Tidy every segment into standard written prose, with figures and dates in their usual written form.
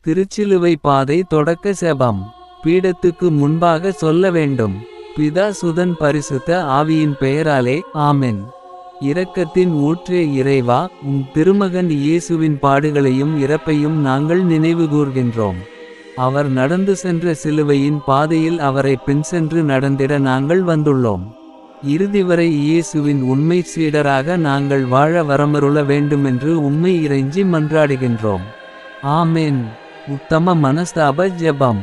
திருச்சிலுவை பாதை தொடக்க செபம். பீடத்துக்கு முன்பாக சொல்ல வேண்டும். பிதா சுதன் பரிசுத்த ஆவியின் பெயராலே ஆமென். இரக்கத்தின் ஊற்றே இறைவா, திருமகன் இயேசுவின் பாடுகளையும் இறப்பையும் நாங்கள் நினைவுகூர்கின்றோம். அவர் நடந்து சென்ற சிலுவையின் பாதையில் அவரை பின்சென்று நடந்திட நாங்கள் வந்துள்ளோம். இறுதிவரை இயேசுவின் உண்மை சீடராக நாங்கள் வாழ வரமருள வேண்டுமென்று உம்மை இறைஞ்சி மன்றாடுகின்றோம். ஆமென். உத்தம மனஸ்தாப ஜெபம்.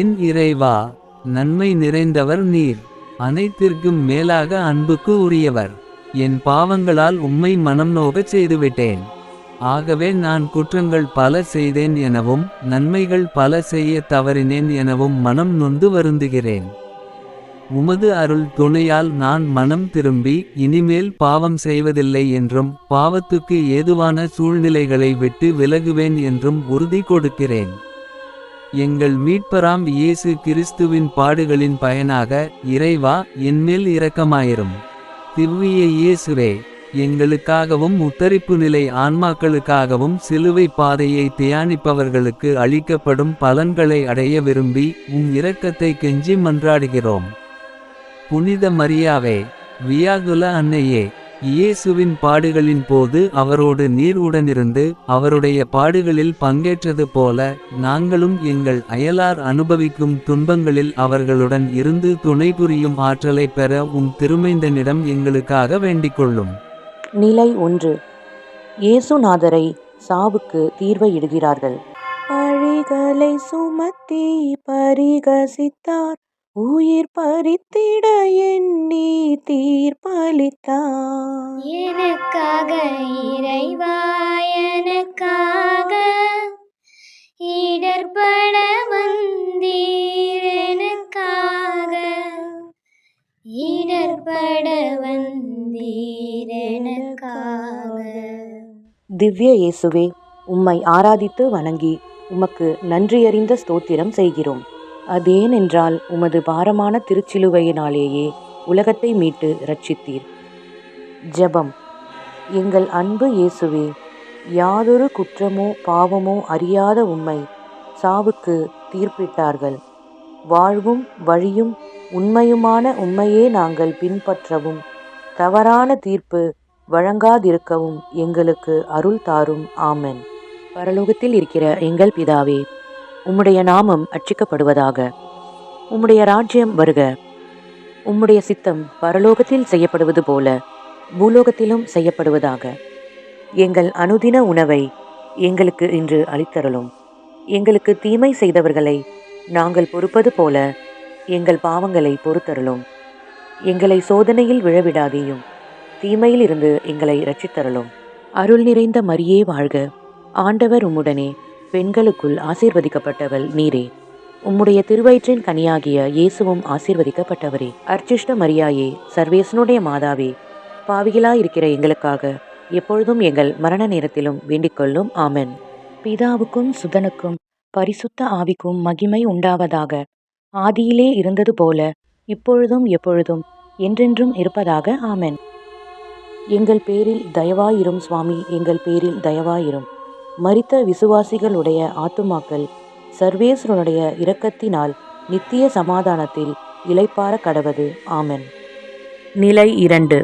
என் இறைவா, நன்மை நிறைந்தவர் நீர். அனைத்திற்கும் மேலாக அன்புக்கு உரியவர். என் பாவங்களால் உம்மை மனம் நோகச் செய்துவிட்டேன். ஆகவே நான் குற்றங்கள் பல செய்தேன் எனவும் நன்மைகள் பல செய்ய தவறினேன் எனவும் மனம் நொந்து வருந்துகிறேன். உமது அருள் துணையால் நான் மனம் திரும்பி இனிமேல் பாவம் செய்வதில்லை என்றும் பாவத்துக்கு ஏதுவான சூழ்நிலைகளை விட்டு விலகுவேன் என்றும் உறுதி கொடுக்கிறேன். எங்கள் மீட்பராம் இயேசு கிறிஸ்துவின் பாடுகளின் பயனாக இறைவா, என்மேல் இரக்கமாயிரும். திவ்விய இயேசுவே, எங்களுக்காகவும் உத்தரிப்பு நிலை ஆன்மாக்களுக்காகவும் சிலுவை பாதையை தியானிப்பவர்களுக்கு அளிக்கப்படும் பலன்களை அடைய விரும்பி இரக்கத்தை கெஞ்சி மன்றாடுகிறோம். புனித மரியாவே, வியாகுல அன்னையே, இயேசுவின் பாடுகளின் போது அவரோடு நீர் உடனிருந்து அவருடைய பாடுகளில் பங்கேற்றது போல நாங்களும் எங்கள் அயலார் அனுபவிக்கும் துன்பங்களில் அவர்களுடன் இருந்து துணை புரியும் ஆற்றலை பெற திருமைந்தனிடம் எங்களுக்காக வேண்டிக்கொள்ளும். நிலை 1. இயேசுநாதரை சாவுக்கு தீர்வை இடுகிறார்கள். பழிகளை சுமத்தி பரிகசித்தார், உயிர் பறித்திட எண்ணி தீர்ப்பளித்தார். எனக்காக இறைவா, எனக்காக இடர்பட வந்தீர். எனக்காக இடர்பட வந்தீர். எனக்காக. திவ்ய இயேசுவே, உம்மை ஆராதித்து வணங்கி உமக்கு நன்றியறிந்த ஸ்தோத்திரம் செய்கிறோம். அதேனென்றால் உமது பாரமான திருச்சிலுவையினாலேயே உலகத்தை மீட்டு இரட்சித்தீர். ஜெபம். எங்கள் அன்பு இயேசுவே, யாதொரு குற்றமோ பாவமோ அறியாத உம்மை சாவுக்கு தீர்ப்பிட்டார்கள். வாழ்வும் வழியும் உண்மையுமான உம்மையே நாங்கள் பின்பற்றவும் தவறான தீர்ப்பு வழங்காதிருக்கவும் எங்களுக்கு அருள் தாரும். ஆமென். பரலோகத்தில் இருக்கிற எங்கள் பிதாவே, உம்முடைய நாமம் அர்ச்சிக்கப்படுவதாக. உம்முடைய ராஜ்யம் வருக. உம்முடைய சித்தம் பரலோகத்தில் செய்யப்படுவது போல பூலோகத்திலும் செய்யப்படுவதாக. எங்கள் அனுதின உணவை எங்களுக்கு இன்று அளித்தருளும். எங்களுக்கு தீமை செய்தவர்களை நாங்கள் பொறுப்பது போல எங்கள் பாவங்களை பொறுத்தருளும். எங்களை சோதனையில் விழவிடாதேயும், தீமையில் இருந்து எங்களை இரட்சித்தருளும். அருள் நிறைந்த மரியே வாழ்க. ஆண்டவர் உம்முடனே, பெண்களுக்குள் ஆசீர்வதிக்கப்பட்டவள் நீரே. உம்முடைய திருவயிற்றின் கனியாகிய இயேசுவும் ஆசீர்வதிக்கப்பட்டவரே. அர்ச்சிஷ்ட மரியாயே, சர்வேசனுடைய மாதாவே, பாவிகளாயிருக்கிற எங்களுக்காக எப்பொழுதும் எங்கள் மரண நேரத்திலும் வேண்டிக்கொள்ளும். ஆமென். பிதாவுக்கும் சுதனுக்கும் பரிசுத்த ஆவிக்கும் மகிமை உண்டாவதாக. ஆதியிலே இருந்தது போல இப்பொழுதும் எப்பொழுதும் என்றென்றும் இருப்பதாக. ஆமென். எங்கள் பேரில் தயவாயிரும் சுவாமி, எங்கள் பேரில் தயவாயிரும். மரித்த விசுவாசிகளுடைய ஆத்துமாக்கள் சர்வேஸ்வரனுடைய இரக்கத்தினால் நித்திய சமாதானத்தில் இளைப்பாற கடவது. ஆமென். நிலை 2.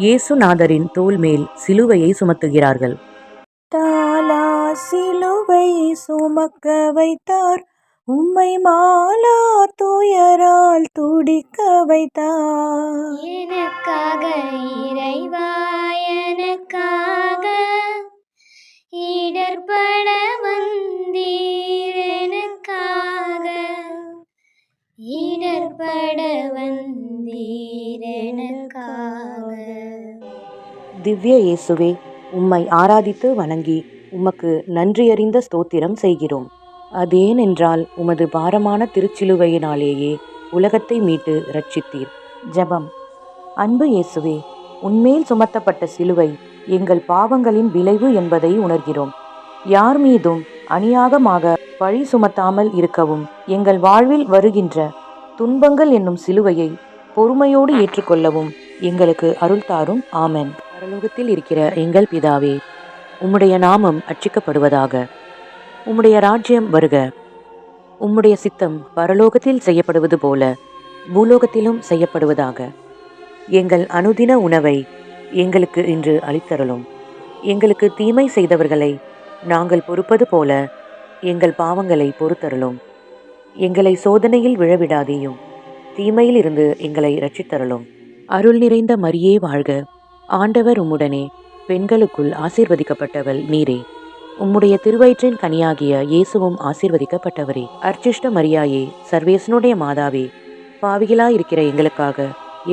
இயேசுநாதரின் தோள் மேல் சிலுவையை சுமத்துகிறார்கள். தாலா சிலுவை சுமக்க வைத்தார், உம்மை மாலா துயரால் துடிக்க வைத்தார். எனக்காக இறைவா, எனக்காக இடர்பட வந்தீர். எனக்காக இடர்பட வந்தீர். எனக்காக. திவ்ய இயேசுவே, உம்மை ஆராதித்து வணங்கி உமக்கு நன்றியறிந்த ஸ்தோத்திரம் செய்கிறோம். அதேனென்றால் உமது பாரமான திருச்சிலுவையினாலேயே உலகத்தை மீட்டு இரட்சித்தீர். ஜெபம். அன்பு இயேசுவே, உன்மேல் சுமத்தப்பட்ட சிலுவை எங்கள் பாவங்களின் விளைவு என்பதை உணர்கிறோம். யார் மீதும் அநியாயமாக பழி சுமத்தாமல் இருக்கவும் எங்கள் வாழ்வில் வருகின்ற துன்பங்கள் என்னும் சிலுவையை பொறுமையோடு ஏற்றுக்கொள்ளவும் எங்களுக்கு அருள் தாரும். ஆமென். பரலோகத்தில் இருக்கிற எங்கள் பிதாவே, உம்முடைய நாமம் அர்ச்சிக்கப்படுவதாக. உம்முடைய ராஜ்யம் வருக. உம்முடைய சித்தம் பரலோகத்தில் செய்யப்படுவது போல பூலோகத்திலும் செய்யப்படுவதாக. எங்கள் அனுதின உணவை எங்களுக்கு இன்று அளித்தருளும். எங்களுக்கு தீமை செய்தவர்களை நாங்கள் பொறுப்பது போல எங்கள் பாவங்களை பொறுத்தருளும். எங்களை சோதனையில் விழவிடாதேயும், தீமையில் இருந்து எங்களை இரட்சித்தருளும். அருள் நிறைந்த மரியே வாழ்க. ஆண்டவர் உம்முடனே, பெண்களுக்குள் ஆசீர்வதிக்கப்பட்டவள் நீரே. உம்முடைய திருவயிற்றின் கனியாகிய இயேசுவும் ஆசீர்வதிக்கப்பட்டவரே. அர்ச்சிஷ்ட மரியாயே, சர்வேசனுடைய மாதாவே, பாவிகளாயிருக்கிற எங்களுக்காக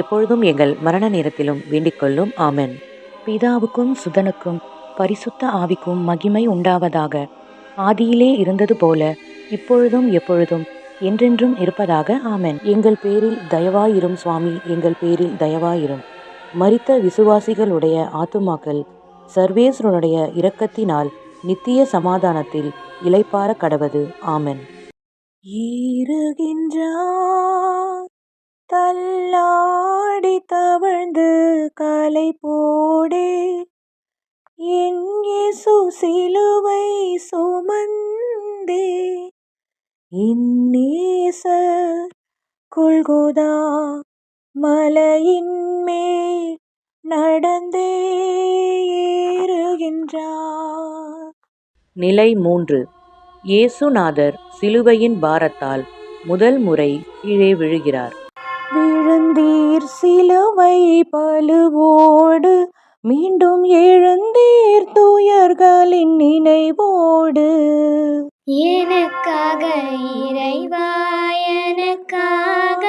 எப்பொழுதும் எங்கள் மரண நேரத்திலும் வேண்டிக்கொள்ளும். ஆமென். பிதாவுக்கும் சுதனுக்கும் பரிசுத்த ஆவிக்கும் மகிமை உண்டாவதாக. ஆதியிலே இருந்தது போல இப்பொழுதும் எப்பொழுதும் என்றென்றும் இருப்பதாக. ஆமென். எங்கள் பேரில் தயவாயிரும் சுவாமி, எங்கள் பேரில் தயவாயிரும். மரித்த விசுவாசிகளுடைய ஆத்துமாக்கள் சர்வேஸ்வரனுடைய இரக்கத்தினால் நித்திய சமாதானத்தில் இளைப்பாற கடவது. ஆமென். ஈருகின்றார் தள்ளாடி தவழ்ந்து கலை போடே, என் இயேசு சிலுவை சுமந்தே, இந்நேசர் கொல்கொதா மலையின் மேல் நடந்தே ஏறுகின்றார். நிலை 3. இயேசுநாதர் சிலுவையின் பாரத்தால் முதல் முறை கீழே விழுகிறார். விழுந்தீர் சிலுவை பலுவோடு, மீண்டும் எழுந்தீர் துயர்களின் நினைவோடு. எனக்காக இறைவா, எனக்காக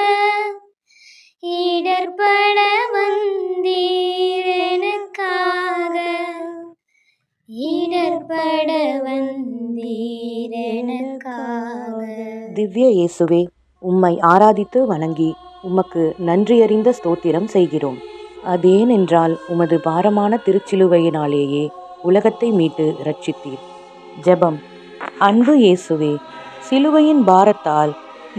இடர்பட வந்தீர், எனக்காக இடர்பட வந்தீர், எனக்காக. திவ்ய இயேசுவே, உம்மை ஆராதித்து வணங்கி உமக்கு நன்றியறிந்த ஸ்தோத்திரம் செய்கிறோம். அதேனென்றால் உமது பாரமான திருச்சிலுவையினாலேயே உலகத்தை மீட்டு இரட்சித்தீர். ஜெபம். அன்பு இயேசுவே, சிலுவையின் பாரத்தால்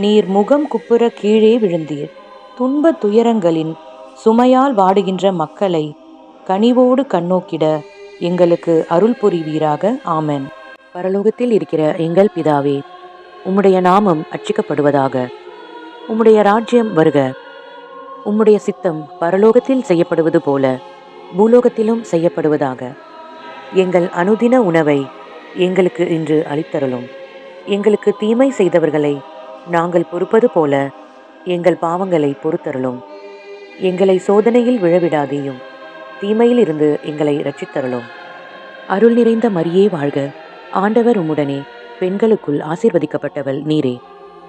நீர் முகம் குப்புற கீழே விழுந்தீர். துன்ப துயரங்களின் சுமையால் வாடுகின்ற மக்களை கனிவோடு கண்ணோக்கிட எங்களுக்கு அருள் புரிவீராக. ஆமென். பரலோகத்தில் இருக்கிற எங்கள் பிதாவே, உம்முடைய நாமம் அர்ச்சிக்கப்படுவதாக. உம்முடைய ராஜ்யம் வருக. உம்முடைய சித்தம் பரலோகத்தில் செய்யப்படுவது போல பூலோகத்திலும் செய்யப்படுவதாக. எங்கள் அனுதின உணவை எங்களுக்கு இன்று அளித்தருளும். எங்களுக்கு தீமை செய்தவர்களை நாங்கள் பொறுப்பது போல எங்கள் பாவங்களை பொறுத்தருளும். எங்களை சோதனையில் விழவிடாதேயும், தீமையில் இருந்து எங்களை இரட்சித்தருளும். அருள் நிறைந்த மரியே வாழ்க. ஆண்டவர் உம்முடனே, பெண்களுக்குள் ஆசீர்வதிக்கப்பட்டவள் நீரே.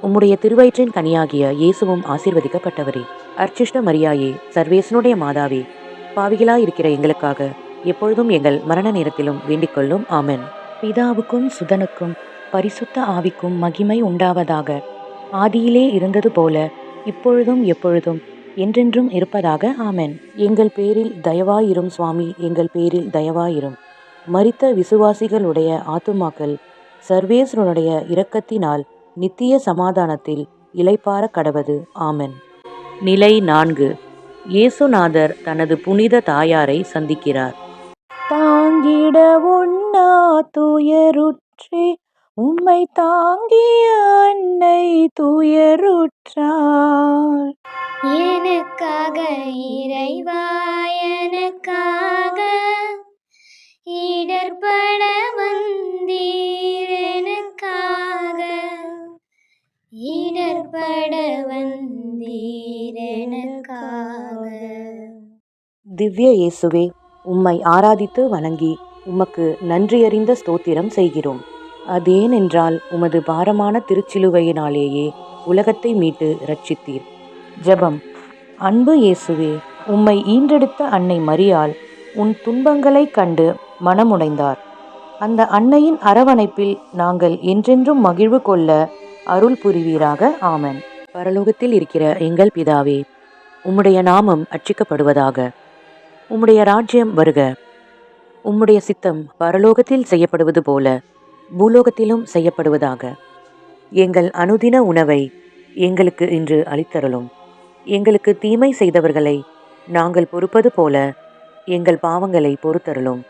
உம்முடைய திருவயிற்றின் கனியாகிய இயேசுவும் ஆசீர்வதிக்கப்பட்டவரே. அர்ச்சிஷ்ட மரியாயே, சர்வேசனுடைய மாதாவே, பாவிகளாயிருக்கிற எங்களுக்காக எப்பொழுதும் எங்கள் மரண நேரத்திலும் வேண்டிக்கொள்ளும். ஆமென். பிதாவுக்கும் சுதனுக்கும் பரிசுத்த ஆவிக்கும் மகிமை உண்டாவதாக. ஆதியிலே இருந்தது போல இப்பொழுதும் எப்பொழுதும் என்றென்றும் இருப்பதாக. ஆமென். எங்கள் பேரில் தயவாயிரும் சுவாமி, எங்கள் பேரில் தயவாயிரும். மரித்த விசுவாசிகளுடைய ஆத்துமாக்கள் சர்வேஸ்வரனுடைய இரக்கத்தினால் நித்திய சமாதானத்தில் இளைப்பாற கடவது. ஆமென். நிலை 4. இயேசுநாதர் தனது புனித தாயாரை சந்திக்கிறார். தாங்கிட உண்ணா துயருற்றே, உம்மை தாங்கிய அன்னை துயருற்றாள். எனக்காக இறைவா, எனக்காக இடர்பட வந்தீர், எனக்காக இடர்பட வந்தீர், எனக்காக. திவ்ய இயேசுவே, உம்மை ஆராதித்து வணங்கி உமக்கு நன்றியறிந்த ஸ்தோத்திரம் செய்கிறோம். அதேனென்றால் உமது பாரமான திருச்சிலுவையினாலேயே உலகத்தை மீட்டு இரட்சித்தீர். ஜெபம். அன்பு இயேசுவே, உம்மை ஈன்றெடுத்த அன்னை மரியாள் உன் துன்பங்களைக் கண்டு மனமுடைந்தார். அந்த அன்னையின் அரவணைப்பில் நாங்கள் என்றென்றும் மகிழ்வு கொள்ள அருள் புரிவீராக. ஆமென். பரலோகத்தில் இருக்கிற எங்கள் பிதாவே, உம்முடைய நாமம் அர்ச்சிக்கப்படுவதாக. உம்முடைய ராஜ்யம் வருக. உம்முடைய சித்தம் பரலோகத்தில் செய்யப்படுவது போல பூலோகத்திலும் செய்யப்படுவதாக. எங்கள் அனுதின உணவை எங்களுக்கு இன்று அளித்தருளும். எங்களுக்கு தீமை செய்தவர்களை நாங்கள் பொறுப்பது போல எங்கள் பாவங்களை பொறுத்தருளும்.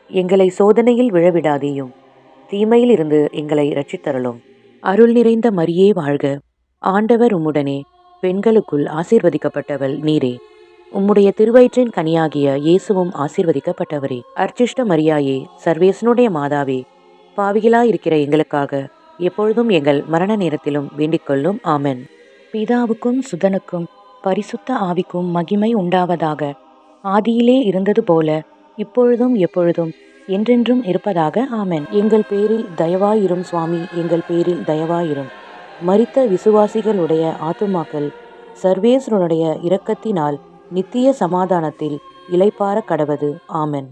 எங்களை சோதனையில் விழவிடாதேயும், தீமையிலிருந்து எங்களை இரட்சித்தருளும். அருள் நிறைந்த மரியே வாழ்க, ஆண்டவர் உம்முடனே, பெண்களுக்குள் ஆசீர்வதிக்கப்பட்டவள் நீரே. உம்முடைய திருவயிற்றின் கனியாகிய இயேசுவும் ஆசீர்வதிக்கப்பட்டவரே. அர்ச்சிஷ்ட மரியாயே, சர்வேசனுடைய மாதாவே, பாவிகளாயிருக்கிற எங்களுக்காக எப்பொழுதும் எங்கள் மரண நேரத்திலும் வேண்டிக்கொள்ளும். ஆமென். பிதாவுக்கும் சுதனுக்கும் பரிசுத்த ஆவிக்கும் மகிமை உண்டாவதாக. ஆதியிலே இருந்தது போல இப்பொழுதும் எப்பொழுதும் என்றென்றும் இருப்பதாக. ஆமென். எங்கள் பேரில் தயவாயிரும் சுவாமி, எங்கள் பேரில் தயவாயிரும். மரித்த விசுவாசிகளுடைய ஆத்துமாக்கள் சர்வேஸ்வரனுடைய இரக்கத்தினால் நித்திய சமாதானத்தில் இளைப்பார கடவது. ஆமென்.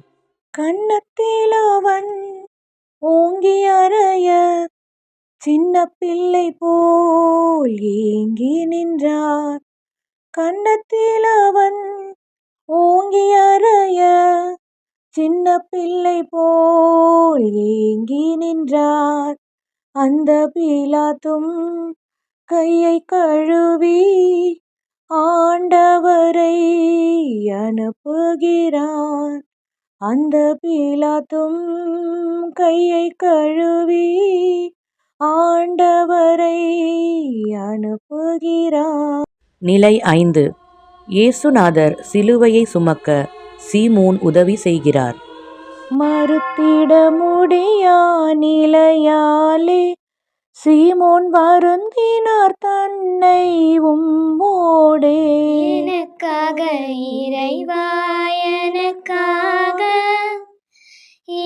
கன்னத்தில் அவன் ஓங்கி அறைய சின்ன பிள்ளை போல் ஏங்கி நின்றார். கன்னத்தில் அவன் ஓங்கி அறைய சின்ன பிள்ளை போல் ஏங்கி நின்றார். அந்த பீலாத்தும் கையை கழுவி ஆண்டவரை அனுப்புகிறார். அந்த பீலாத்தும் கையை கழுவி ஆண்டவரை அனுப்புகிறார். நிலை 5. இயேசுநாதர் சிலுவையை சுமக்க சீமோன் உதவி செய்கிறார். மறுத்திட முடியா நிலையாலே சீமோன் வருந்தினார் தன்னை உம்மோடே. எனக்காக இறைவா, எனக்காக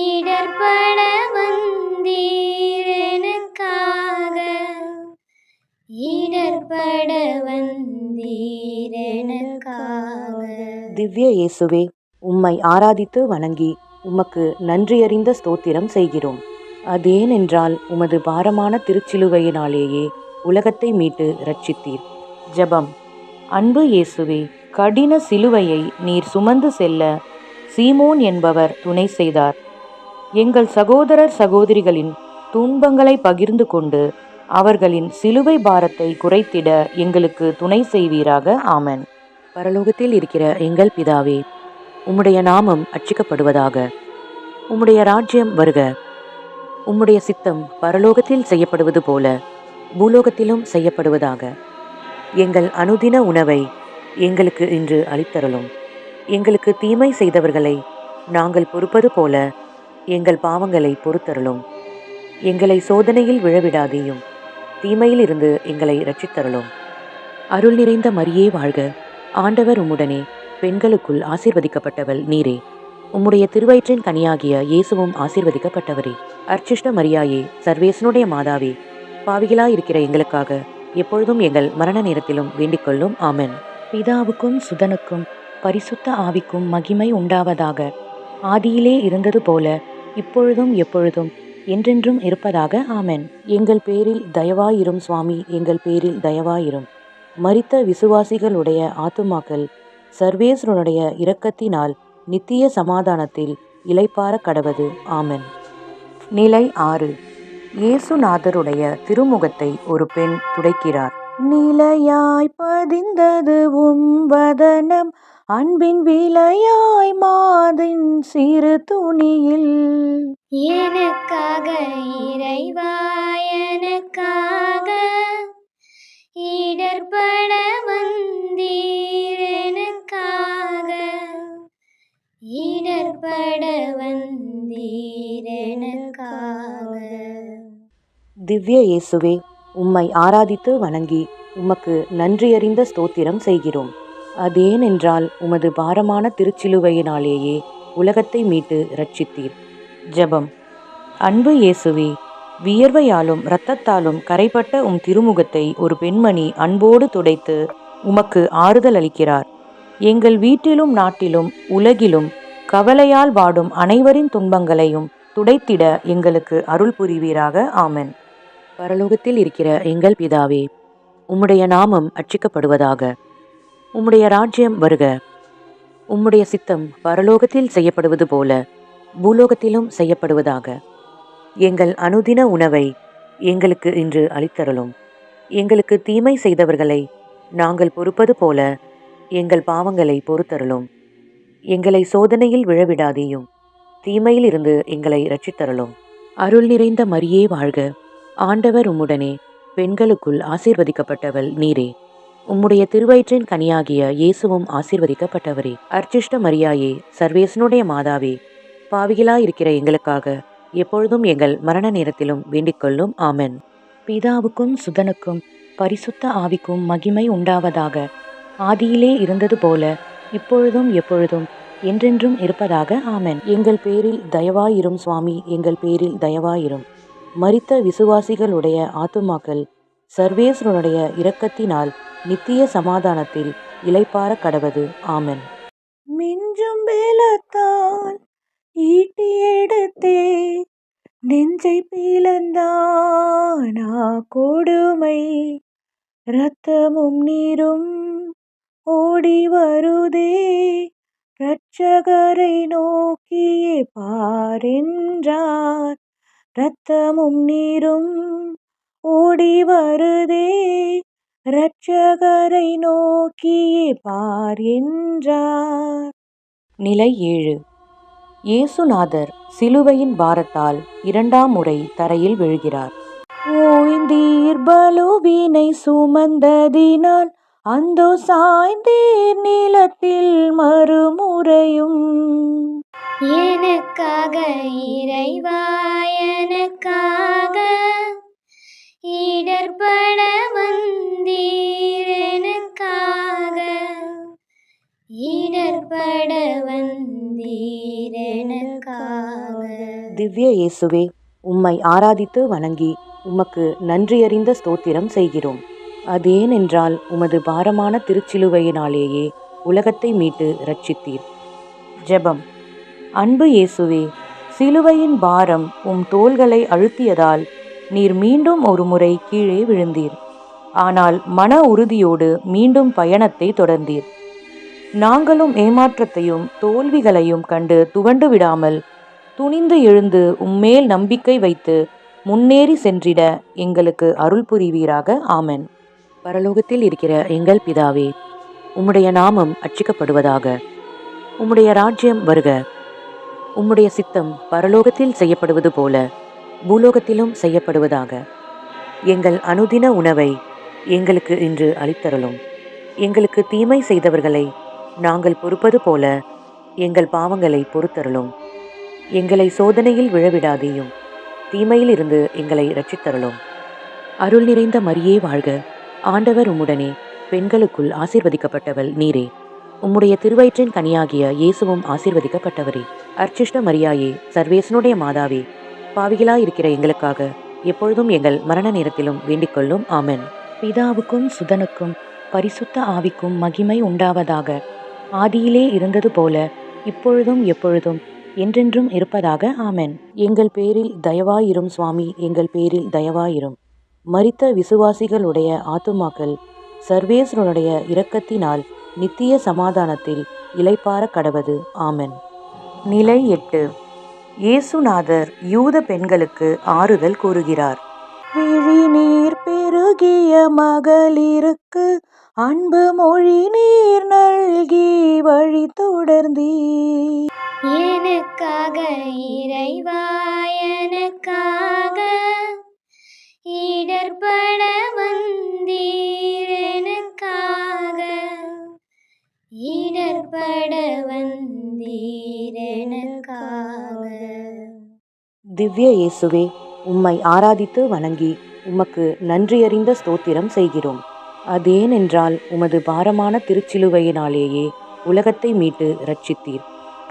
இடர்பட வந்தீர். எனக்காக இடர்பட வந்தீர். எனக்காக. திவ்ய இயேசுவே, உம்மை ஆராதித்து வணங்கி உமக்கு நன்றியறிந்த ஸ்தோத்திரம் செய்கிறோம். அதேனென்றால் உமது பாரமான திருச்சிலுவையினாலேயே உலகத்தை மீட்டு இரட்சித்தீர். ஜெபம். அன்பு இயேசுவே, கடின சிலுவையை நீர் சுமந்து செல்ல சீமோன் என்பவர் துணை செய்தார். எங்கள் சகோதரர் சகோதரிகளின் துன்பங்களை பகிர்ந்து கொண்டு அவர்களின் சிலுவை பாரத்தை குறைத்திட எங்களுக்கு துணை செய்வீராக. ஆமென். பரலோகத்தில் இருக்கிற எங்கள் பிதாவே, உம்முடைய நாமம் அர்ச்சிக்கப்படுவதாக. உம்முடைய ராஜ்யம் வருக. உம்முடைய சித்தம் பரலோகத்தில் செய்யப்படுவது போல பூலோகத்திலும் செய்யப்படுவதாக. எங்கள் அனுதின உணவை எங்களுக்கு இன்று அளித்தருளும். எங்களுக்கு தீமை செய்தவர்களை நாங்கள் பொறுப்பது போல எங்கள் பாவங்களை பொறுத்தருளும். எங்களை சோதனையில் விழவிடாதேயும், தீமையிலிருந்து எங்களை இரட்சித்தருளும். அருள் நிறைந்த மரியே வாழ்க, ஆண்டவர் உம்முடனே, பெண்களுக்குள் ஆசீர்வதிக்கப்பட்டவள் நீரே. உம்முடைய திருவயிற்றின் கனியாகிய இயேசுவும் ஆசீர்வதிக்கப்பட்டவரே. அர்ச்சிஷ்ட மரியாயே, சர்வேசனுடைய மாதாவே, பாவிகளாயிருக்கிற எங்களுக்காக எப்பொழுதும் எங்கள் மரண நேரத்திலும் வேண்டிக்கொள்ளும். ஆமென். பிதாவுக்கும் சுதனுக்கும் பரிசுத்த ஆவிக்கும் மகிமை உண்டாவதாக. ஆதியிலே இருந்தது போல இப்பொழுதும் எப்பொழுதும் என்றென்றும் இருப்பதாக. ஆமென். எங்கள் பேரில் தயவாயிரும் சுவாமி, எங்கள் பேரில் தயவாயிரும். மரித்த விசுவாசிகளுடைய ஆத்துமாக்கள் சர்வேஸ்வரனுடைய இரக்கத்தினால் நித்திய சமாதானத்தில் இளைப்பார கடவது. ஆமென். நிலை 6. இயேசுநாதருடைய திருமுகத்தை ஒரு பெண் துடைக்கிறார். நிலையாய் பதிந்தது வதனம், அன்பின் விலையாய் மாதின் சிறு துணியில். எனக்காக இறைவா, எனக்காக இடர்பட வந்தீர். எனக்காக இடர்பட வந்தீர். எனக்காக. திவ்ய இயேசுவே, உம்மை ஆராதித்து வணங்கி உமக்கு நன்றியறிந்த ஸ்தோத்திரம் செய்கிறோம். அதேனென்றால் உமது பாரமான திருச்சிலுவையினாலேயே உலகத்தை மீட்டு இரட்சித்தீர். ஜெபம். அன்பு இயேசுவே, வியர்வையாலும் இரத்தத்தாலும் கரைப்பட்ட உம் திருமுகத்தை ஒரு பெண்மணி அன்போடு துடைத்து உமக்கு ஆறுதல் அளிக்கிறார். எங்கள் வீட்டிலும் நாட்டிலும் உலகிலும் கவலையால் வாடும் அனைவரின் துன்பங்களையும் துடைத்திட எங்களுக்கு அருள் புரிவீராக. ஆமென். பரலோகத்தில் இருக்கிற எங்கள் பிதாவே, உம்முடைய நாமம் அர்ச்சிக்கப்படுவதாக. உம்முடைய ராஜ்யம் வருக. உம்முடைய சித்தம் பரலோகத்தில் செய்யப்படுவது போல பூலோகத்திலும் செய்யப்படுவதாக. எங்கள் அனுதின உணவை எங்களுக்கு இன்று அளித்தருளும். எங்களுக்கு தீமை செய்தவர்களை நாங்கள் பொறுப்பது போல எங்கள் பாவங்களை பொறுத்தருளும். எங்களை சோதனையில் விழவிடாதேயும், தீமையிலிருந்து எங்களை இரட்சித்தருளும். அருள் நிறைந்த மரியே வாழ்க, ஆண்டவர் உம்முடனே, பெண்களுக்குள் ஆசீர்வதிக்கப்பட்டவள் நீரே. உம்முடைய திருவயிற்றின் கனியாகிய இயேசுவும் ஆசீர்வதிக்கப்பட்டவரே. அர்ச்சிஷ்ட மரியாயே, சர்வேசனுடைய மாதாவே, பாவிகளாயிருக்கிற எங்களுக்காக எப்பொழுதும் எங்கள் மரண நேரத்திலும் வேண்டிக்கொள்ளும். ஆமென். பிதாவுக்கும் சுதனுக்கும் பரிசுத்த ஆவிக்கும் மகிமை உண்டாவதாக. ஆதியிலே இருந்தது போல இப்பொழுதும் எப்பொழுதும் என்றென்றும் இருப்பதாக. ஆமென். எங்கள் பேரில் தயவாயிரும் சுவாமி, எங்கள் பேரில் தயவாயிரும். மரித்த விசுவாசிகளுடைய ஆத்துமாக்கள் சர்வேஸ்வரனுடைய இரக்கத்தினால் நித்திய சமாதானத்தில் இளைப்பார கடவது. ஆமென். மிஞ்சும் வேலத்தால் ஈட்டி எடுத்தே நெஞ்சை பிளந்தானா கொடுமை, இரத்தமும் நீரும் ஓடி வருதே, இரட்சகரை நோக்கியே பாரென்றார். இரத்தமும் நீரும் ஓடி வருதே, இரட்சகரை நோக்கியே பார் என்றார். நிலை 7. இயேசுநாதர் சிலுவையின் பாரத்தால் 2ஆம் முறை தரையில் விழுகிறார். ஓய்ந்தீர் பலுவினை சுமந்ததினால், அந்தோ சாய்ந்தீர் நிலத்தில் மறுமுறையும். எனக்காக இறைவா, எனக்காக இடர்பட வந்தீர், எனக்காக இடர்பட வந்தீர், எனக்காக. திவ்ய இயேசுவே, உம்மை ஆராதித்து வணங்கி உமக்கு நன்றியறிந்த ஸ்தோத்திரம் செய்கிறோம். அதேனென்றால் உமது பாரமான திருச்சிலுவையினாலேயே உலகத்தை மீட்டு இரட்சித்தீர். ஜெபம். அன்பு இயேசுவே, சிலுவையின் பாரம் உம் தோள்களை அழுத்தியதால் நீர் மீண்டும் ஒரு முறை கீழே விழுந்தீர். ஆனால் மன உறுதியோடு மீண்டும் பயணத்தை தொடர்ந்தீர். நாங்களும் ஏமாற்றத்தையும் தோல்விகளையும் கண்டு துவண்டு விடாமல் துணிந்து எழுந்து உம்மேல் நம்பிக்கை வைத்து முன்னேறி சென்றிட எங்களுக்கு அருள் புரிவீராக. ஆமென். பரலோகத்தில் இருக்கிற எங்கள் பிதாவே, உம்முடைய நாமம் அர்ச்சிக்கப்படுவதாக. உம்முடைய ராஜ்யம் வருக. உம்முடைய சித்தம் பரலோகத்தில் செய்யப்படுவது போல பூலோகத்திலும் செய்யப்படுவதாக. எங்கள் அனுதின உணவை எங்களுக்கு இன்று அளித்தருளும். எங்களுக்கு தீமை செய்தவர்களை நாங்கள் பொறுப்பது போல எங்கள் பாவங்களை பொறுத்தருளும். எங்களை சோதனையில் விழவிடாதேயும், தீமையில் இருந்து எங்களை இரட்சித்தருளும். அருள் நிறைந்த மரியே வாழ்க, ஆண்டவர் உம்முடனே, பெண்களுக்குள் ஆசீர்வதிக்கப்பட்டவள் நீரே. உம்முடைய திருவயிற்றின் கனியாகிய இயேசுவும் ஆசீர்வதிக்கப்பட்டவரே. அர்ச்சிஷ்ட மரியாயே, சர்வேசனுடைய மாதாவே, பாவிகளாயிருக்கிற எங்களுக்காக எப்பொழுதும் எங்கள் மரண நேரத்திலும் வேண்டிக்கொள்ளும். ஆமென். பிதாவுக்கும் சுதனுக்கும் பரிசுத்த ஆவிக்கும் மகிமை உண்டாவதாக. ஆதியிலே இருந்தது போல இப்பொழுதும் எப்பொழுதும் என்றென்றும் இருப்பதாக. ஆமென். எங்கள் பேரில் தயவாயிரும் சுவாமி, எங்கள் பேரில் தயவாயிரும். மரித்த விசுவாசிகளுடைய ஆத்துமாக்கள் சர்வேஸ்வரனுடைய இரக்கத்தினால் நித்திய சமாதானத்தில் இளைப்பார கடவது. ஆமென். நிலை 8. இயேசுநாதர் யூத பெண்களுக்கு ஆறுதல் கூறுகிறார். விழிநீர் பெருகிய மகளிருக்கு அன்பு மொழி நீர் நல்கி வழி தொடர்ந்தீர். எனக்காக இறைவா, எனக்காக இடர்பட வந்தீர், எனக்காக இடர்பட வந்தீர், எனக்காக. திவ்ய இயேசுவே, உம்மை ஆராதித்து வணங்கி உமக்கு நன்றியறிந்த ஸ்தோத்திரம் செய்கிறோம். அதேனென்றால் உமது பாரமான திருச்சிலுவையினாலேயே உலகத்தை மீட்டு இரட்சித்தீர்.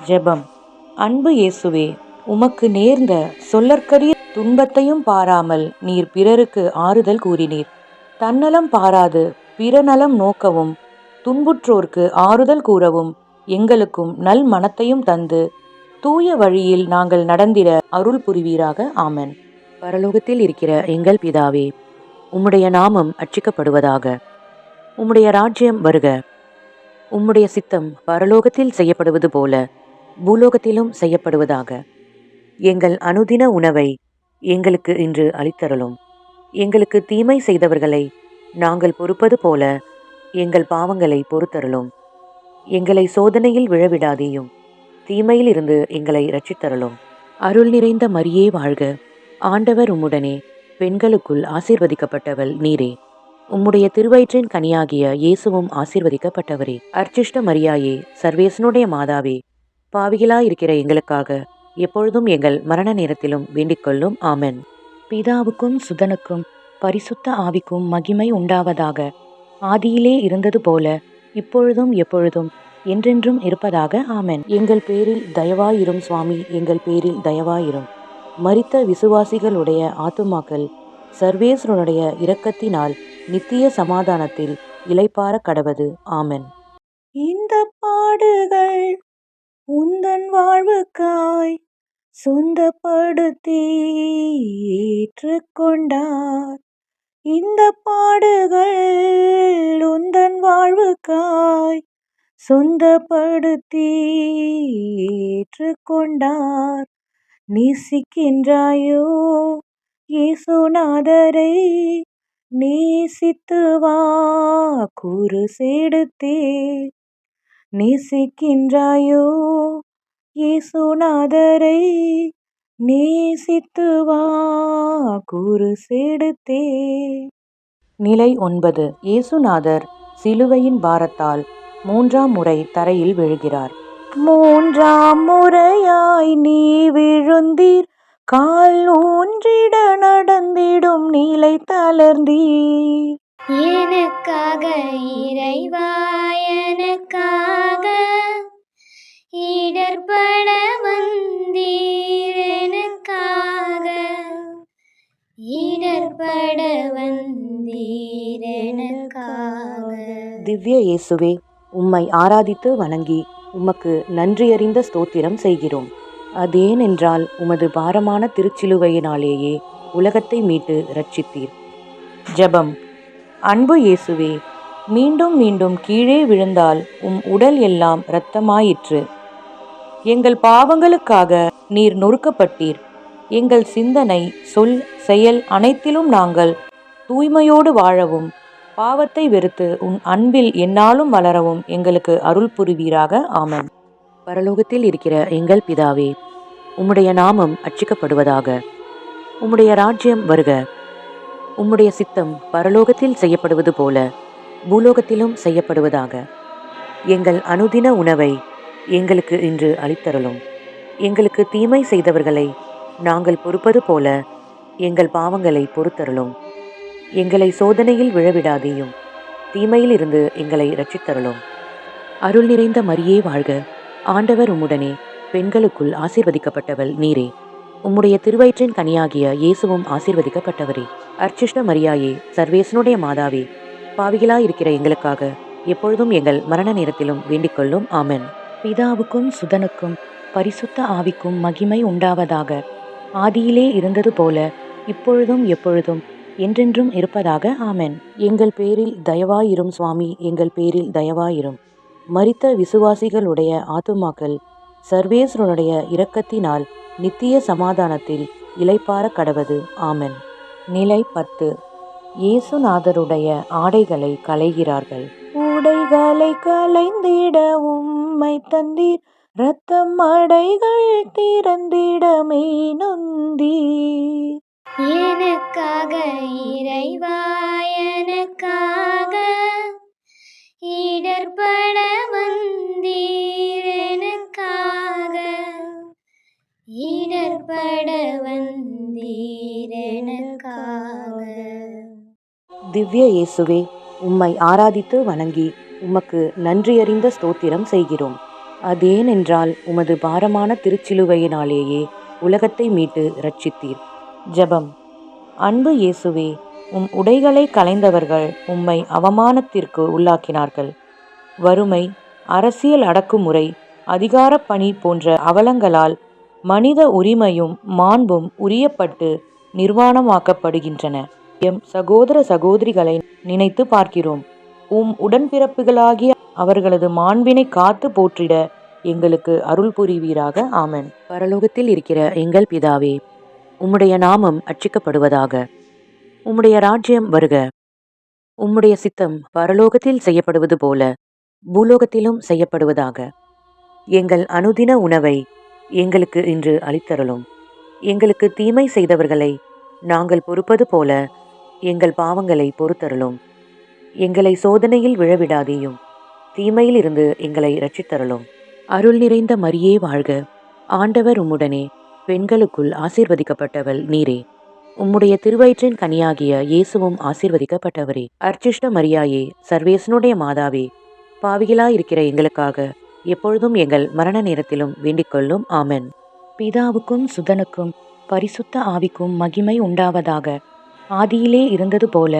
ஜெபம். அன்பு இயேசுவே, உமக்கு நேர்ந்த சொல்லற்கரிய துன்பத்தையும் பாராமல் நீர் பிறருக்கு ஆறுதல் கூறினீர். தன்னலம் பாராது பிறநலம் நோக்கவும் துன்புற்றோர்க்கு ஆறுதல் கூறவும் எங்களுக்கும் நல் மனத்தையும் தந்து தூய வழியில் நாங்கள் நடந்திட அருள் புரிவீராக. ஆமென். பரலோகத்தில் இருக்கிற எங்கள் பிதாவே, உம்முடைய நாமம் அர்ச்சிக்கப்படுவதாக. உம்முடைய ராஜ்யம் வருக. உம்முடைய சித்தம் பரலோகத்தில் செய்யப்படுவது போல பூலோகத்திலும் செய்யப்படுவதாக. எங்கள் அனுதின உணவை எங்களுக்கு இன்று அளித்தருளும். எங்களுக்கு தீமை செய்தவர்களை நாங்கள் பொறுப்பது போல எங்கள் பாவங்களை பொறுத்தருளும். எங்களை சோதனையில் விழவிடாதேயும், தீமையில் இருந்து எங்களை இரட்சித்தருளும். அருள் நிறைந்த மரியே வாழ்க, ஆண்டவர் உம்முடனே, பெண்களுக்குள் ஆசீர்வதிக்கப்பட்டவள் நீரே. உம்முடைய திருவயிற்றின் கனியாகிய இயேசுவும் ஆசீர்வதிக்கப்பட்டவரே. அர்ச்சிஷ்ட மரியாயே, சர்வேசனுடைய மாதாவே, பாவிகளாயிருக்கிற எங்களுக்காக எப்பொழுதும் எங்கள் மரண நேரத்திலும் வேண்டிக்கொள்ளும். ஆமென். பிதாவுக்கும் சுதனுக்கும் பரிசுத்த ஆவிக்கும் மகிமை உண்டாவதாக. ஆதியிலே இருந்தது போல இப்பொழுதும் எப்பொழுதும் என்றென்றும் இருப்பதாக. ஆமென். எங்கள் பேரில் தயவாயிரும் சுவாமி, எங்கள் பேரில் தயவாயிரும். மரித்த விசுவாசிகளுடைய ஆத்துமாக்கள் சர்வேஸ்வரனுடைய இரக்கத்தினால் நித்திய சமாதானத்தில் இளைப்பாற கடவது. ஆமென். இந்த பாடுகள் உந்தன் வாழ்வுக்காய் சொந்தப்படுத்தி ஏற்றுக்கொண்டார். இந்த பாடுகள் உந்தன் வாழ்வுக்காய் சொந்தப்படுத்தி ஏற்றுக்கொண்டார். நேசிக்கின்றாயோ இயேசுநாதரை, நேசித்து வா குருசெடுத்தே. நேசிக்கின்றாயோ இயேசுநாதரை, நேசித்து வா குருசெடுத்தே. நிலை 9. இயேசுநாதர் சிலுவையின் பாரத்தால் 3ஆம் முறை தரையில் விழுகிறார். 3ஆம் முறையாய் நீ விழுந்தீர், கால் ஊன்றிட நடந்திடும் நிலை தளர்ந்தீர். எனக்காக இறைவா, எனக்காக இடர்பட வந்தீர். எனக்காக இடர்பட வந்தீர். எனக்காக. திவ்ய இயேசுவே, உம்மை ஆராதித்து வணங்கி உமக்கு நன்றியறிந்த ஸ்தோத்திரம் செய்கிறோம். அதேனென்றால் உமது பாரமான திருச்சிலுவையினாலேயே உலகத்தை மீட்டு இரட்சித்தீர். ஜெபம். அன்பு இயேசுவே, மீண்டும் மீண்டும் கீழே விழுந்தால் உம் உடல் எல்லாம் இரத்தமாயிற்று. எங்கள் பாவங்களுக்காக நீர் நொறுக்கப்பட்டீர். எங்கள் சிந்தனை, சொல், செயல் அனைத்திலும் நாங்கள் தூய்மையோடு வாழவும், பாவத்தை வெறுத்து உன் அன்பில் எந்நாளும் வளரவும் எங்களுக்கு அருள் புரிவீராக. ஆமென். பரலோகத்தில் இருக்கிற எங்கள் பிதாவே, உம்முடைய நாமம் அர்ச்சிக்கப்படுவதாக. உம்முடைய ராஜ்யம் வருக. உம்முடைய சித்தம் பரலோகத்தில் செய்யப்படுவது போல பூலோகத்திலும் செய்யப்படுவதாக. எங்கள் அனுதின உணவை எங்களுக்கு இன்று அளித்தருளும். எங்களுக்கு தீமை செய்தவர்களை நாங்கள் பொறுப்பது போல எங்கள் பாவங்களை பொறுத்தருளும். எங்களை சோதனையில் விழவிடாதேயும், தீமையில் இருந்து எங்களை இரட்சித்தருளும். அருள் நிறைந்த மரியே வாழ்க. ஆண்டவர் உம்முடனே, பெண்களுக்குள் ஆசீர்வதிக்கப்பட்டவள் நீரே. உம்முடைய திருவயிற்றின் கனியாகிய இயேசுவும் ஆசீர்வதிக்கப்பட்டவரே. அர்ச்சிஷ்ட மரியாயே, சர்வேசனுடைய மாதாவே, பாவிகளாயிருக்கிற எங்களுக்காக எப்பொழுதும் எங்கள் மரண நேரத்திலும் வேண்டிக்கொள்ளும். ஆமென். பிதாவுக்கும் சுதனுக்கும் பரிசுத்த ஆவிக்கும் மகிமை உண்டாவதாக. ஆதியிலே இருந்தது போல இப்பொழுதும் எப்பொழுதும் என்றென்றும் இருப்பதாக. ஆமென். எங்கள் பேரில் தயவாயிரும் சுவாமி, எங்கள் பேரில் தயவாயிரும். மரித்த விசுவாசிகளுடைய ஆத்துமாக்கள் சர்வேஸ்வரனுடைய இரக்கத்தினால் நித்திய சமாதானத்தில் இளைப்பாற கடவது. ஆமென். நிலை 10. இயேசுநாதருடைய ஆடைகளை களைகிறார்கள். உடைகளை களைந்திட உம்மை தந்தீர், இரத்தம் அடைகள் திறந்திடமே நொந்தீர். எனக்காக இறைவா, எனக்காக இடர்பட வந்தீர். எனக்காக இடர்பட வந்தீர். எனக்காக. திவ்ய இயேசுவே, உம்மை ஆராதித்து வணங்கி உமக்கு நன்றியறிந்த ஸ்தோத்திரம் செய்கிறோம். அதேனென்றால் உமது பாரமான திருச்சிலுவையினாலேயே உலகத்தை மீட்டு இரட்சித்தீர். ஜெபம். அன்பு இயேசுவே, உம் உடைகளை களைந்தவர்கள் உம்மை அவமானத்திற்கு உள்ளாக்கினார்கள். வறுமை, அரசியல் அடக்குமுறை, அதிகாரப் பணி போன்ற அவலங்களால் மனித உரிமையும் மாண்பும் உரியப்பட்டு நிர்வாணமாக்கப்படுகின்றன. எம் சகோதர சகோதரிகளை நினைத்து பார்க்கிறோம். உம் உடன்பிறப்புகளாகிய அவர்களது மாண்பினை காத்து போற்றிட எங்களுக்கு அருள் புரிவீராக. ஆமென். பரலோகத்தில் இருக்கிற எங்கள் பிதாவே, உம்முடைய நாமம் அர்ச்சிக்கப்படுவதாக. உம்முடைய ராஜ்யம் வருக. உம்முடைய சித்தம் பரலோகத்தில் செய்யப்படுவது போல பூலோகத்திலும் செய்யப்படுவதாக. எங்கள் அனுதின உணவை எங்களுக்கு இன்று அளித்தருளும். எங்களுக்கு தீமை செய்தவர்களை நாங்கள் பொறுப்பது போல எங்கள் பாவங்களை பொறுத்தருளும். எங்களை சோதனையில் விழவிடாதேயும், தீமையில் இருந்து எங்களை இரட்சித்தருளும். அருள் நிறைந்த மரியே வாழ்க, ஆண்டவர் உம்முடனே, பெண்களுக்குள் ஆசீர்வதிக்கப்பட்டவள் நீரே. உம்முடைய திருவயிற்றின் கனியாகிய இயேசுவும் ஆசீர்வதிக்கப்பட்டவரே. அர்ச்சிஷ்ட மரியாயே, சர்வேசனுடைய மாதாவே, பாவிகளாயிருக்கிற எங்களுக்காக எப்பொழுதும் எங்கள் மரண நேரத்திலும் வேண்டிக்கொள்ளும். ஆமென். பிதாவுக்கும் சுதனுக்கும் பரிசுத்த ஆவிக்கும் மகிமை உண்டாவதாக. ஆதியிலே இருந்தது போல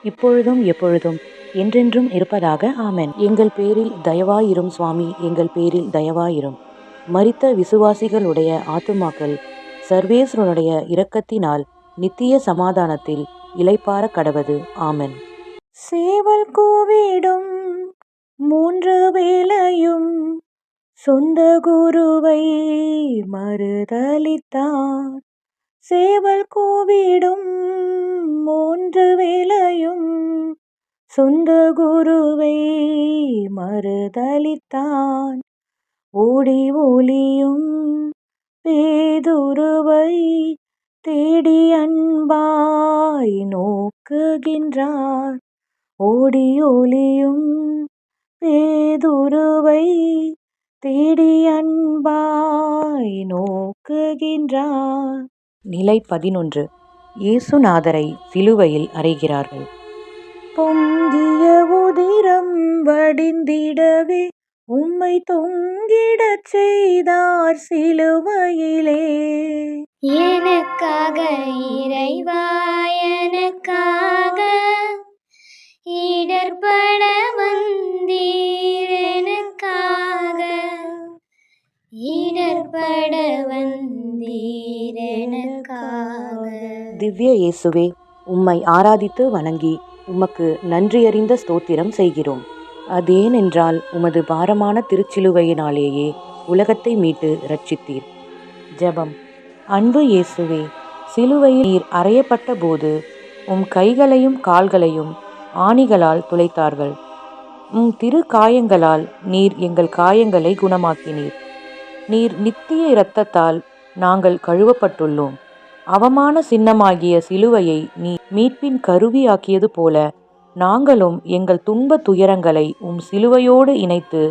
இப்பொழுதும் எப்பொழுதும் என்றென்றும் இருப்பதாக. ஆமென். எங்கள் பேரில் தயவாயிரும் சுவாமி, எங்கள் பேரில் தயவாயிரும். மரித்த விசுவாசிகளுடைய ஆத்துமாக்கள் சர்வேஸ்வரனுடைய இரக்கத்தினால் நித்திய சமாதானத்தில் இளைப்பாற கடவது. ஆமென். சேவல் கூவிடும் 3 வேளையும் சொந்த குருவை மறுதலித்தார். சேவல் கூவிடும் 3 வேளையும் சொந்த குருவை மறுதலித்தான். ஓடி ஒளியும் பேதுருவை தேடி அன்பாய் நோக்குகின்றார். ஓடி ஒளியும் பேதுருவை தேடி அன்பாய் நோக்குகின்றார். நிலை 11. இயேசுநாதரை சிலுவையில் அறைகிறார்கள். பொங்கிய உதிரம் வடிந்திடவே உம்மை தொங்கிடச் செய்தார் சிலுவையிலே. எனக்காக இறைவா, எனக்காக இடர்பட வந்தீர். எனக்காக இடர்பட வந்தீர். எனக்காக. திவ்ய இயேசுவே, உம்மை ஆராதித்து வணங்கி உமக்கு நன்றியறிந்த ஸ்தோத்திரம் செய்கிறோம். அதேனென்றால் உமது பாரமான திருச்சிலுவையினாலேயே உலகத்தை மீட்டு இரட்சித்தீர். ஜெபம். அன்பு இயேசுவே, சிலுவையில் நீர் அறையப்பட்ட போது உம் கைகளையும் கால்களையும் ஆணிகளால் துளைத்தார்கள். உம் திரு காயங்களால் நீர் எங்கள் காயங்களை குணமாக்கினீர். நீர் நித்திய இரத்தத்தால் நாங்கள் கழுவப்பட்டுள்ளோம். அவமான சின்னமாகிய சிலுவையை நீ மீட்பின் கருவியாக்கியது போல நாங்களும் எங்கள் துன்ப துயரங்களை உம் சிலுவையோடு இணைத்து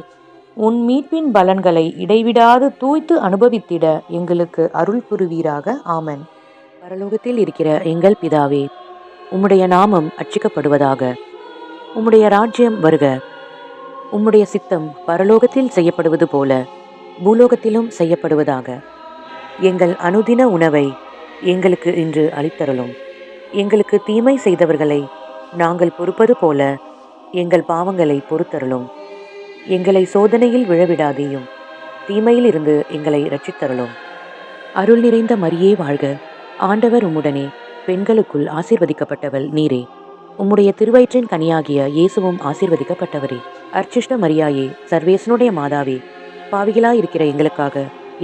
உன் மீட்பின் பலன்களை இடைவிடாது தூய்த்து அனுபவித்திட எங்களுக்கு அருள் புரிவீராக. ஆமென். பரலோகத்தில் இருக்கிற எங்கள் பிதாவே, உம்முடைய நாமம் அர்ச்சிக்கப்படுவதாக. உம்முடைய ராஜ்யம் வருக. உம்முடைய சித்தம் பரலோகத்தில் செய்யப்படுவது போல பூலோகத்திலும் செய்யப்படுவதாக. எங்கள் அனுதின உணவை எங்களுக்கு இன்று அளித்தருளும். எங்களுக்கு தீமை செய்தவர்களை நாங்கள் பொறுப்பது போல எங்கள் பாவங்களை பொறுத்தருளும். எங்களை சோதனையில் விழவிடாதேயும், தீமையில் இருந்து எங்களை இரட்சித்தருளும். அருள் நிறைந்த மரியே வாழ்க, ஆண்டவர் உம்முடனே, பெண்களுக்குள் ஆசீர்வதிக்கப்பட்டவள் நீரே. உம்முடைய திருவயிற்றின் கனியாகிய இயேசுவும் ஆசீர்வதிக்கப்பட்டவரே. அர்ச்சிஷ்ட மரியாயே, சர்வேசனுடைய மாதாவே, பாவிகளாயிருக்கிற எங்களுக்காக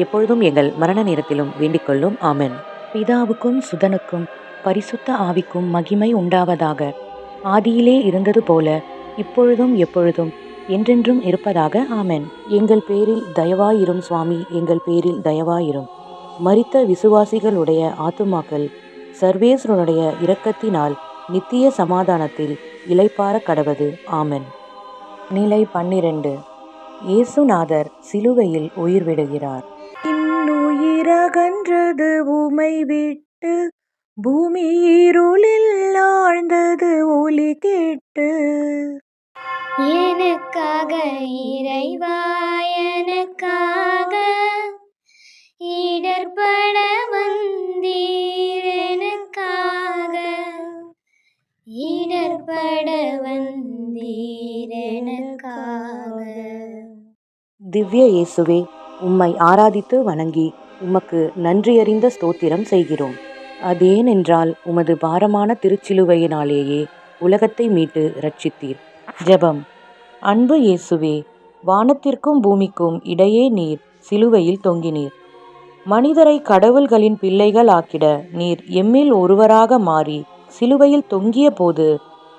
எப்பொழுதும் எங்கள் மரண நேரத்திலும் வேண்டிக்கொள்ளும். ஆமென். பிதாவுக்கும் சுதனுக்கும் பரிசுத்த ஆவிக்கும் மகிமை உண்டாவதாக. ஆதியிலே இருந்தது போல இப்பொழுதும் எப்பொழுதும் என்றென்றும் இருப்பதாக. ஆமென். எங்கள் பேரில் தயவாயிரும் சுவாமி, எங்கள் பேரில் தயவாயிரும். மரித்த விசுவாசிகளுடைய ஆத்துமாக்கள் சர்வேஸ்வரனுடைய இரக்கத்தினால் நித்திய சமாதானத்தில் இளைப்பாற கடவது. ஆமென். நிலை 12. இயேசுநாதர் சிலுவையில் உயிர் விடுகிறார். இன்னுயிரகன்றது உமை விட்டு, பூமி இருளில் ஆழ்ந்தது ஒளி கேட்டு. எனக்காக இறைவா, எனக்காக இடர்பட வந்தீர். எனக்காக இடர்பட வந்தீர். எனக்காக. திவ்ய இயேசுவே, உம்மை ஆராதித்து வணங்கி உமக்கு நன்றியறிந்த ஸ்தோத்திரம் செய்கிறோம். அதேனென்றால் உமது பாரமான திருச்சிலுவையினாலேயே உலகத்தை மீட்டு இரட்சித்தீர். ஜெபம். அன்பு இயேசுவே, வானத்திற்கும் பூமிக்கும் இடையே நீர் சிலுவையில் தொங்கினீர். மனிதரை கடவுள்களின் பிள்ளைகள் ஆக்கிட நீர் எம்மில் ஒருவராக மாறி சிலுவையில் தொங்கிய போது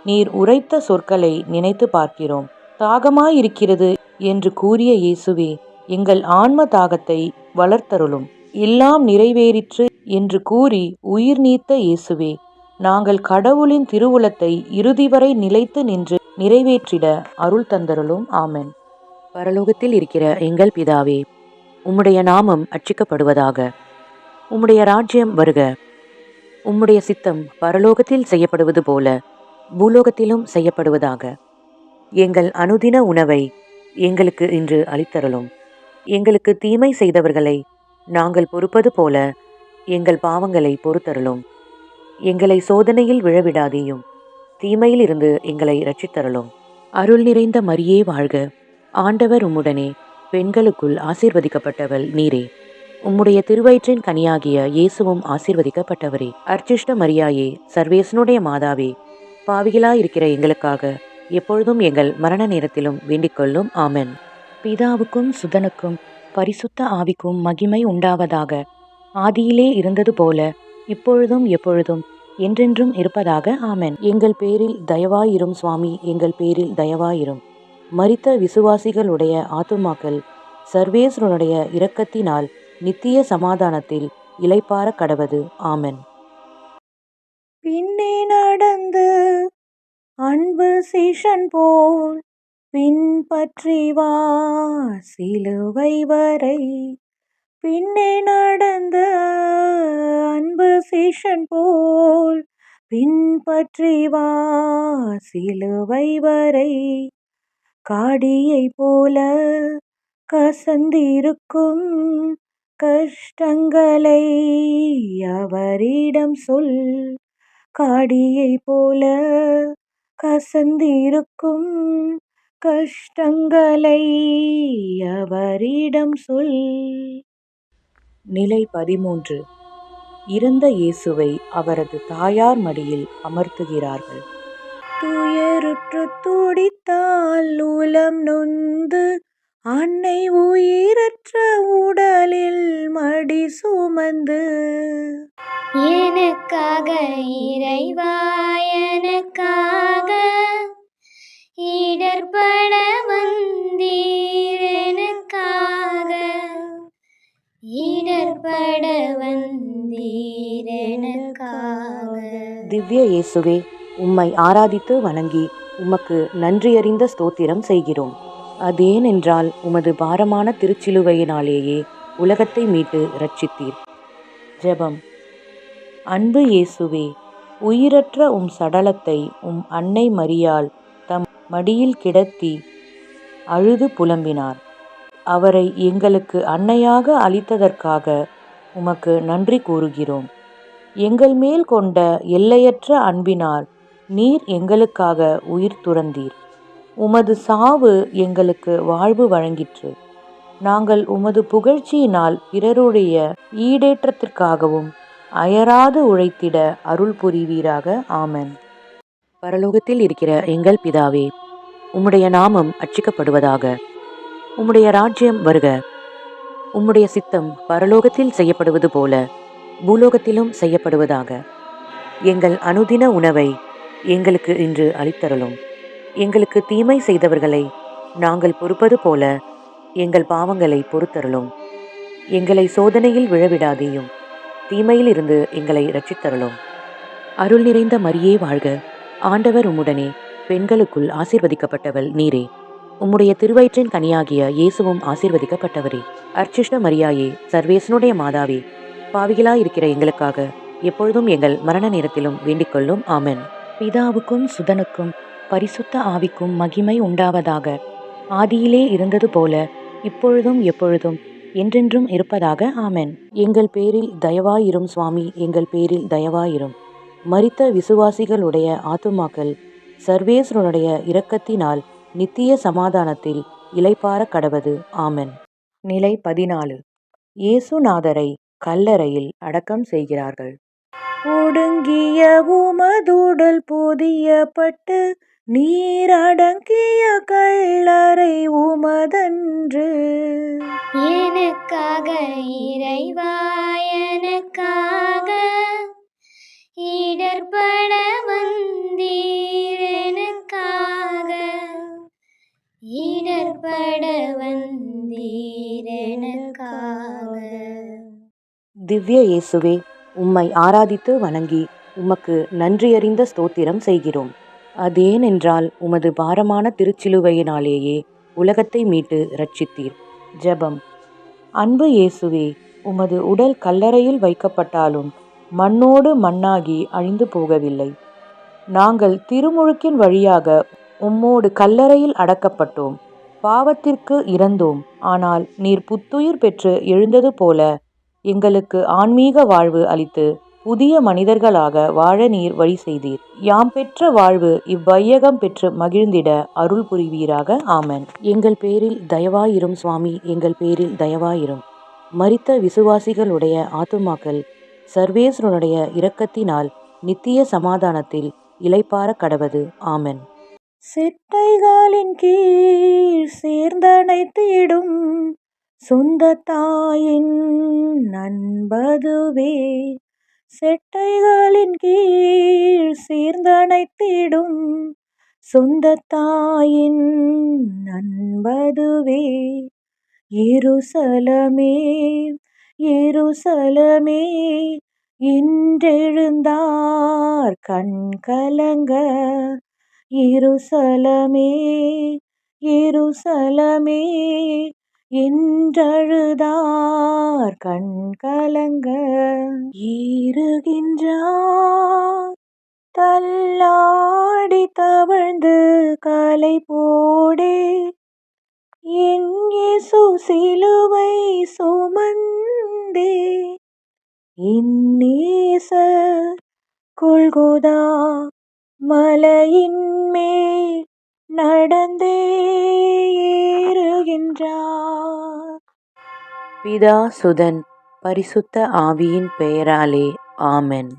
நீர் உரைத்த சொற்களை நினைத்து பார்க்கிறோம். தாகமாயிருக்கிறது என்று கூறிய இயேசுவே, எங்கள் ஆன்ம தாகத்தை வளர்த்தருளும். எல்லாம் நிறைவேறிற்று என்று கூறி உயிர் நீத்த இயேசுவே, நாங்கள் கடவுளின் திருவுளத்தை இறுதிவரை நிலைத்து நின்று நிறைவேற்றிட அருள் தந்தருளும். ஆமென். பரலோகத்தில் இருக்கிற எங்கள் பிதாவே, உம்முடைய நாமம் அர்ச்சிக்கப்படுவதாக. உம்முடைய ராஜ்யம் வருக. உம்முடைய சித்தம் பரலோகத்தில் செய்யப்படுவது போல பூலோகத்திலும் செய்யப்படுவதாக. எங்கள் அனுதின உணவை எங்களுக்கு இன்று அளித்தருளும். எங்களுக்கு தீமை செய்தவர்களை நாங்கள் பொறுப்பது போல எங்கள் பாவங்களை பொறுத்தருளும். எங்களை சோதனையில் விழவிடாதேயும், தீமையிலிருந்து எங்களை இரட்சித்தருளும். அருள் நிறைந்த மரியே வாழ்க. ஆண்டவர் உம்முடனே, பெண்களுக்குள் ஆசீர்வதிக்கப்பட்டவள் நீரே. உம்முடைய திருவயிற்றின் கனியாகிய இயேசுவும் ஆசீர்வதிக்கப்பட்டவரே. அர்ச்சிஷ்ட மரியாயே, சர்வேசனுடைய மாதாவே, பாவிகளாயிருக்கிற எங்களுக்காக எப்பொழுதும் எங்கள் மரண நேரத்திலும் வேண்டிக்கொள்ளும். ஆமென். பிதாவுக்கும் சுதனுக்கும் பரிசுத்த ஆவிக்கும் மகிமை உண்டாவதாக. ஆதியிலே இருந்தது போல இப்பொழுதும் எப்பொழுதும் என்றென்றும் இருப்பதாக. ஆமென். எங்கள் பேரில் தயவாயிரும் சுவாமி, எங்கள் பேரில் தயவாயிரும். மரித்த விசுவாசிகளுடைய ஆத்துமாக்கள் சர்வேஸ்வரனுடைய இரக்கத்தினால் நித்திய சமாதானத்தில் இளைப்பாற கடவது. ஆமென். பின்னே நடந்து அன்பு சீஷன் போல் பின்பற்றி வா சிலுவை வரை. பின்னே நடந்த அன்பு சீஷன் போல் பின்பற்றி வா சிலுவை வரை. காடியை போல கசந்திருக்கும் கஷ்டங்களை அவரிடம் சொல். காடியை போல கசந்திருக்கும் கஷ்டங்களை அவரிடம் சொல். நிலை 13. இறந்த இயேசுவை அவரது தாயார் மடியில் அமர்த்துகிறார்கள். துயருற்று துடித்தால் உளம் நொந்து அன்னை உயிரற்ற உடலில் மடி சுமந்து. எனக்காக இறைவா, எனக்காக இடர்பட வந்தீர். எனக்காக இடர்பட வந்தீர். எனக்காக. திவ்ய இயேசுவே, உம்மை ஆராதித்து வணங்கி உமக்கு நன்றியறிந்த ஸ்தோத்திரம் செய்கிறோம். அதேனென்றால் உமது பாரமான திருச்சிலுவையினாலேயே உலகத்தை மீட்டு இரட்சித்தீர். ஜெபம். அன்பு இயேசுவே, உயிரற்ற உம் சடலத்தை உம் அன்னை மரியாள் தம் மடியில் கிடத்தி அழுது புலம்பினார். அவரை எங்களுக்கு அன்னையாக அளித்ததற்காக உமக்கு நன்றி கூறுகிறோம். எங்கள் மேல் கொண்ட எல்லையற்ற அன்பினால் நீர் எங்களுக்காக உயிர் துறந்தீர். உமது சாவு எங்களுக்கு வாழ்வு வழங்கிற்று. நாங்கள் உமது புகழ்ச்சியினால் பிறருடைய ஈடேற்றத்திற்காகவும் அயராது உழைத்திட அருள் புரிவீராக. ஆமென். பரலோகத்தில் இருக்கிற எங்கள் பிதாவே, உம்முடைய நாமம் அர்ச்சிக்கப்படுவதாக. உம்முடைய ராஜ்யம் வருக. உம்முடைய சித்தம் பரலோகத்தில் செய்யப்படுவது போல பூலோகத்திலும் செய்யப்படுவதாக. எங்கள் அனுதின உணவை எங்களுக்கு இன்று அளித்தருளும். எங்களுக்கு தீமை செய்தவர்களை நாங்கள் பொறுப்பது போல எங்கள் பாவங்களை பொறுத்தருளும். எங்களை சோதனையில் விழவிடாதேயும், தீமையிலிருந்து எங்களை இரட்சித்தருளும். அருள் நிறைந்த மரியே வாழ்க. ஆண்டவர் உம்முடனே, பெண்களுக்குள் ஆசீர்வதிக்கப்பட்டவள் நீரே. உம்முடைய திருவயிற்றின் கனியாகிய இயேசுவும் ஆசீர்வதிக்கப்பட்டவரே. அர்ச்சிஷ்ட மரியாயே, சர்வேசனுடைய மாதாவே, பாவிகளாயிருக்கிற எங்களுக்காக எப்பொழுதும் எங்கள் மரண நேரத்திலும் வேண்டிக்கொள்ளும். ஆமென். பிதாவுக்கும் சுதனுக்கும் பரிசுத்த ஆவிக்கும் மகிமை உண்டாவதாக. ஆதியிலே இருந்தது போல இப்பொழுதும் எப்பொழுதும் என்றென்றும் இருப்பதாக. ஆமென். எங்கள் பேரில் தயவாயிரும் சுவாமி, எங்கள் பேரில் தயவாயிரும். மரித்த விசுவாசிகளுடைய ஆத்துமாக்கள் சர்வேஸ்வரனுடைய இரக்கத்தினால் நித்திய சமாதானத்தில் இளைப்பாற கடவது. ஆமென். நிலை 14. இயேசுநாதரை கல்லறையில் அடக்கம் செய்கிறார்கள். ஒடுங்கிய உமதுடல் பொதியப்பட்டு நீரடங்கிய கல்லறை உமதன்று. எனக்காக இறைவா, எனக்காக இடர்பட வந்தீர். எனக்காக இடர்பட வந்தீர். எனக்காக. திவ்ய இயேசுவே, உம்மை ஆராதித்து வணங்கி உமக்கு நன்றியறிந்த ஸ்தோத்திரம் செய்கிறோம். அதேனென்றால் உமது பாரமான திருச்சிலுவையினாலேயே உலகத்தை மீட்டு இரட்சித்தீர். ஜெபம். அன்பு இயேசுவே, உமது உடல் கல்லறையில் வைக்கப்பட்டாலும் மண்ணோடு மண்ணாகி அழிந்து போகவில்லை. நாங்கள் திருமுழுக்கின் வழியாக உம்மோடு கல்லறையில் அடக்கப்பட்டோம். பாவத்திற்கு இறந்தோம். ஆனால் நீர் புத்துயிர் பெற்று எழுந்தது போல எங்களுக்கு ஆன்மீக வாழ்வு அளித்து புதிய மனிதர்களாக வாழ நீர் வழி செய்தீர். யாம் பெற்ற வாழ்வு இவ்வையகம் பெற்று மகிழ்ந்திட அருள் புரிவீராக. ஆமென். எங்கள் பேரில் தயவாயிரும் சுவாமி, எங்கள் பேரில் தயவாயிரும். மரித்த விசுவாசிகளுடைய ஆத்துமாக்கள் சர்வேஸ்வரனுடைய இரக்கத்தினால் நித்திய சமாதானத்தில் இளைப்பாற கடவது. ஆமென். செட்டைகளின் கீழ் சேர்ந்தனைத்திடும் சொந்த தாயின் நண்பதுவே. செட்டைகளின் கீழ் சேர்ந்தனைத்திடும் சொந்த தாயின் நண்பதுவே. எருசலமே எருசலமே என்றெழுந்தார் கண் கலங்க. எருசலமே எருசலமே என்றழுதார் கண் கலங்க. ஏறுகின்றார் தள்ளாடி தவழ்ந்து கலை போடே. என் இயேசு சிலுவை சுமந்தே. என் நேசர் கொல்கொதா மலையின் மேல் நடந்தே ஏறுகின்றார். பிதா சுதன் பரிசுத்த ஆவியின் பெயராலே. ஆமென்.